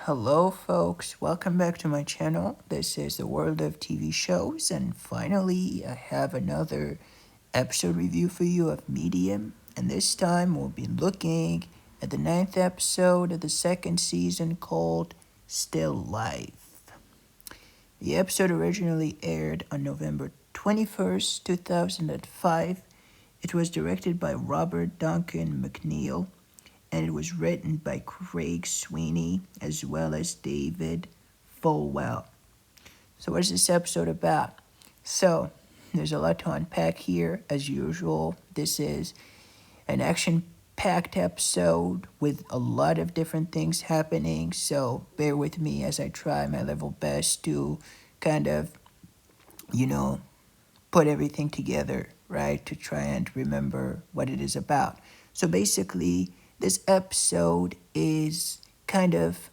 Hello, folks. Welcome back to my channel. This is the world of TV shows, and finally, I have another episode review for you of Medium. And this time, we'll be looking at the ninth episode of the second season called Still Life. The episode originally aired on November 21st, 2005. It was directed by Robert Duncan McNeil and it was written by Craig Sweeney as well as David Folwell. So, what is this episode about? So, there's a lot to unpack here, as usual. This is an action packed episode with a lot of different things happening. So, bear with me as I try my level best to kind of, you know, put everything together, right? To try and remember what it is about. So basically, this episode is kind of,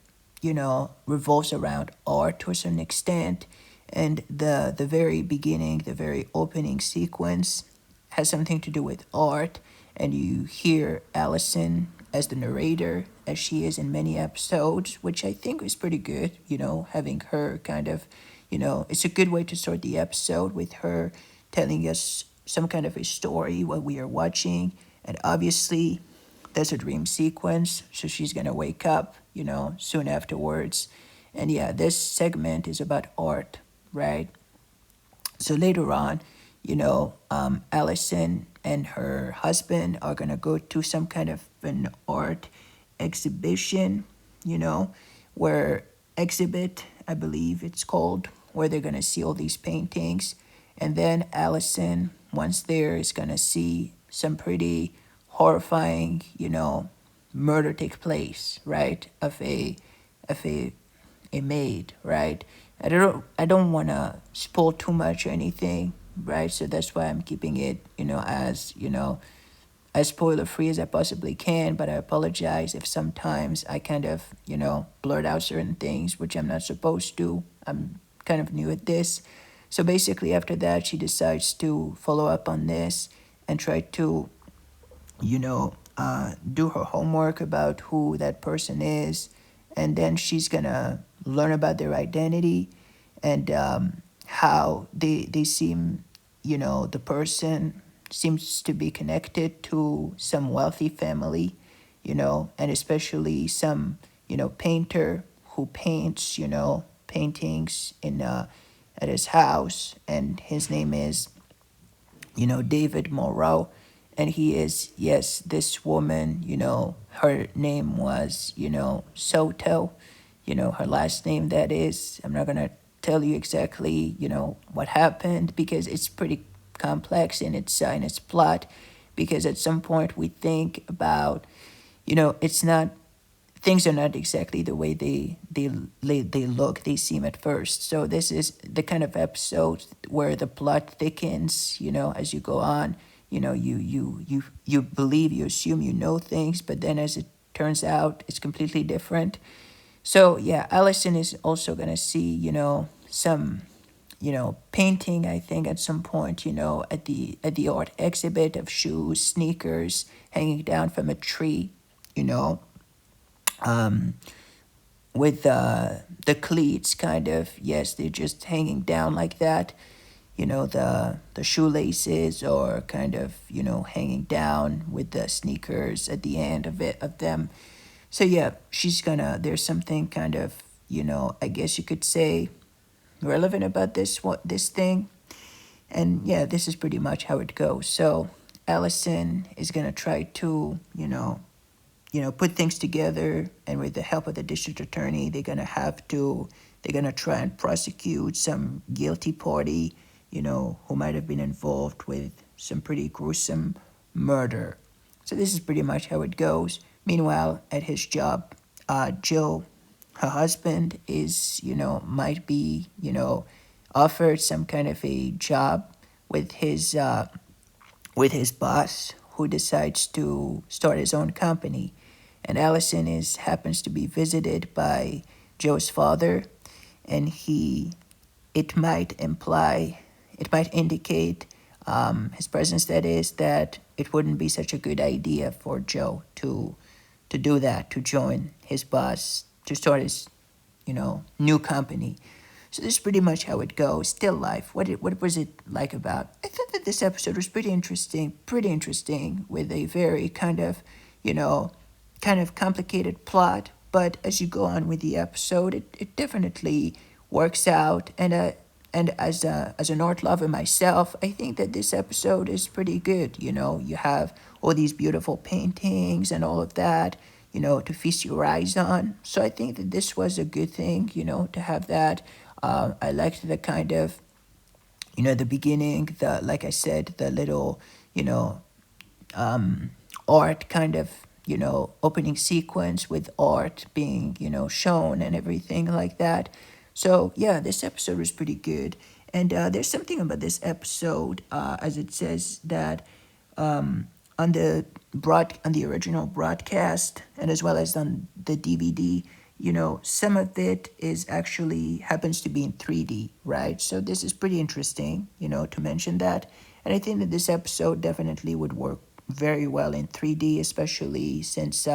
revolves around art to a certain extent. And the very beginning, the very opening sequence has something to do with art. And you hear Allison as the narrator, as she is in many episodes, which I think is pretty good, having her kind of, it's a good way to start the episode with her telling us some kind of a story while we are watching. And obviously, there's a dream sequence, so she's gonna wake up, soon afterwards. And yeah, this segment is about art, right? So later on, Allison and her husband are gonna go to some kind of an art exhibition, where exhibit, I believe it's called, where they're gonna see all these paintings. And then Allison, once there, is gonna see some pretty horrifying, murder take place, right? Of a maid, right? I don't wanna spoil too much or anything, right? So that's why I'm keeping it, as spoiler free as I possibly can, but I apologize if sometimes I kind of, blurt out certain things, which I'm not supposed to. I'm kind of new at this. So basically, after that, she decides to follow up on this and try to, do her homework about who that person is. And then she's gonna learn about their identity and how they seem, the person seems to be connected to some wealthy family, and especially some, painter who paints, paintings in at his house, and his name is, David Moreau. And he is, yes, this woman, her name was, Soto, her last name, that is. I'm not going to tell you exactly, what happened because it's pretty complex in its plot. Because at some point we think about, it's not things are not exactly the way they look, they seem at first. So this is the kind of episode where the plot thickens, as you go on. You believe, you assume you know things, but then as it turns out, it's completely different. So yeah, Allison is also gonna see, some, painting, I think, at some point, at the art exhibit of shoes, sneakers hanging down from a tree, you know, um, with the cleats kind of, yes, they're just hanging down like that. The shoelaces are kind of, hanging down with the sneakers at the end of them. So yeah, there's something kind of, I guess you could say relevant about this thing. And yeah, this is pretty much how it goes. So Allison is gonna try to, put things together, and with the help of the district attorney, they're gonna try and prosecute some guilty party, who might have been involved with some pretty gruesome murder. So this is pretty much how it goes. Meanwhile, at his job, Joe, her husband, is, might be, offered some kind of a job with his boss, who decides to start his own company. And Allison happens to be visited by Joe's father, and it might indicate, his presence, that is, that it wouldn't be such a good idea for Joe to do that, to join his boss, to start new company. So this is pretty much how it goes. Still life. What was it like about? I thought that this episode was pretty interesting with a very you know, kind of complicated plot. But as you go on with the episode, it definitely works out. And as an art lover myself, I think that this episode is pretty good. You have all these beautiful paintings and all of that, to feast your eyes on. So I think that this was a good thing, to have that. I liked the the beginning, like I said, the little, you know, art opening sequence with art being, shown and everything like that. So yeah, this episode was pretty good. And there's something about this episode, as it says that on the original broadcast and as well as on the DVD, some of it is actually happens to be in 3D, right? So this is pretty interesting, to mention that. And I think that this episode definitely would work very well in 3D, especially since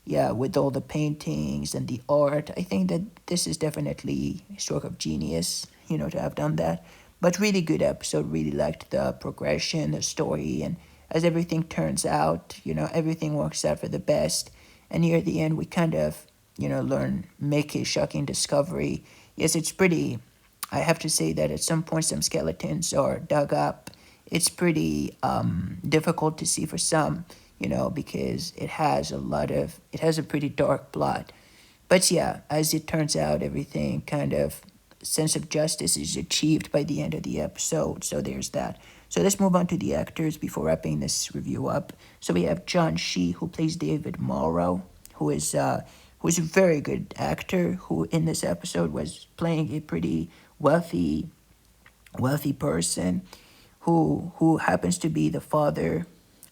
yeah, with all the paintings and the art, I think that this is definitely a stroke of genius, to have done that. But really good episode. Really liked the progression, the story, and as everything turns out, everything works out for the best. And near the end, we make a shocking discovery. Yes, it's pretty. I have to say that at some point, some skeletons are dug up. It's pretty difficult to see for some, because it has a pretty dark plot. But yeah, as it turns out, everything sense of justice is achieved by the end of the episode. So there's that. So let's move on to the actors before wrapping this review up. So we have John Shee, who plays David Morrow, who is a very good actor, who in this episode was playing a pretty wealthy person, who happens to be the father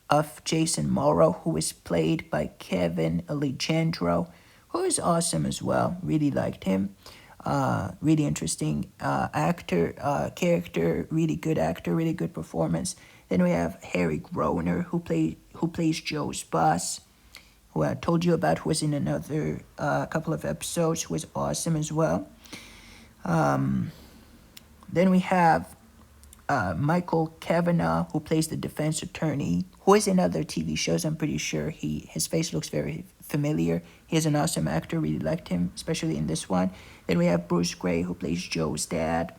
of Jason Morrow, who is played by Kevin Alejandro, who is awesome as well. Really liked him. Really interesting character, really good actor, really good performance. Then we have Harry Groner, who plays Joe's boss, who I told you about, who was in another couple of episodes, who was awesome as well. Then we have Michael Kavanagh, who plays the defense attorney, who is in other TV shows. I'm pretty sure his face looks very familiar. He is an awesome actor. Really liked him, especially in this one. Then we have Bruce Gray, who plays Joe's dad.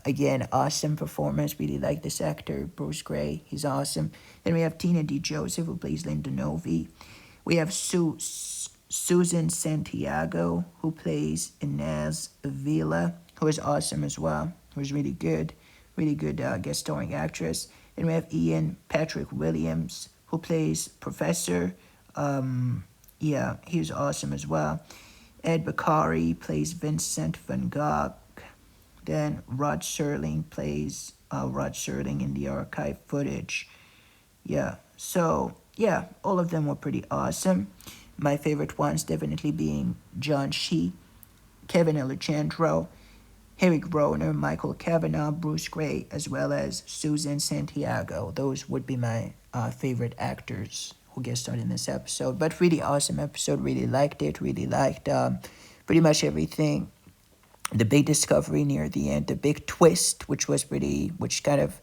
Again, awesome performance. Really like this actor, Bruce Gray. He's awesome. Then we have Tina D. Joseph, who plays Linda Novi. We have Susan Santiago, who plays Inez Avila, who is awesome as well. Who is really good guest starring actress. Then we have Ian Patrick Williams, who plays Professor. Yeah, he's awesome as well. Ed Bakari plays Vincent Van Gogh. Then Rod Serling plays Rod Serling in the archive footage. Yeah, so yeah, all of them were pretty awesome. My favorite ones definitely being John Shee, Kevin Alejandro, Harry Groner, Michael Kavanagh, Bruce Gray, as well as Susan Santiago. Those would be my favorite actors who guest starred in this episode. But really awesome episode. Really liked it. Really liked pretty much everything. The big discovery near the end, the big twist, which kind of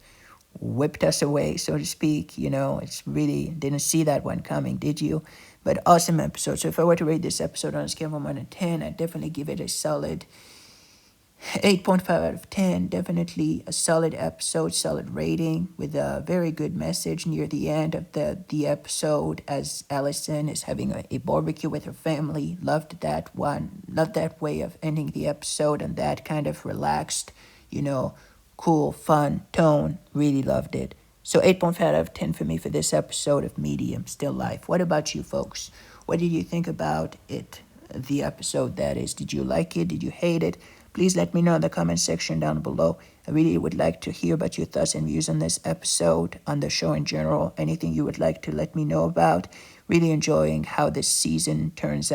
whipped us away, so to speak. It's really didn't see that one coming, did you? But awesome episode. So if I were to rate this episode on a scale from 1 to 10, I'd definitely give it a solid 8.5 out of 10. Definitely a solid episode, solid rating with a very good message near the end of the episode as Allison is having a barbecue with her family. Loved that one. Loved that way of ending the episode and that kind of relaxed, cool, fun tone. Really loved it. So 8.5 out of 10 for me for this episode of Medium Still Life. What about you folks? What did you think about it? The episode, that is. Did you like it? Did you hate it? Please let me know in the comment section down below. I really would like to hear about your thoughts and views on this episode, on the show in general. Anything you would like to let me know about. Really enjoying how this season turned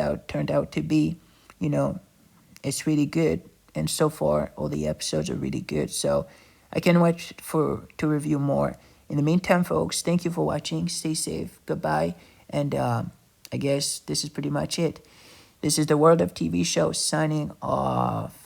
out to be. It's really good. And so far, all the episodes are really good. So I can't wait to review more. In the meantime, folks, thank you for watching. Stay safe. Goodbye. And I guess this is pretty much it. This is the World of TV Show signing off.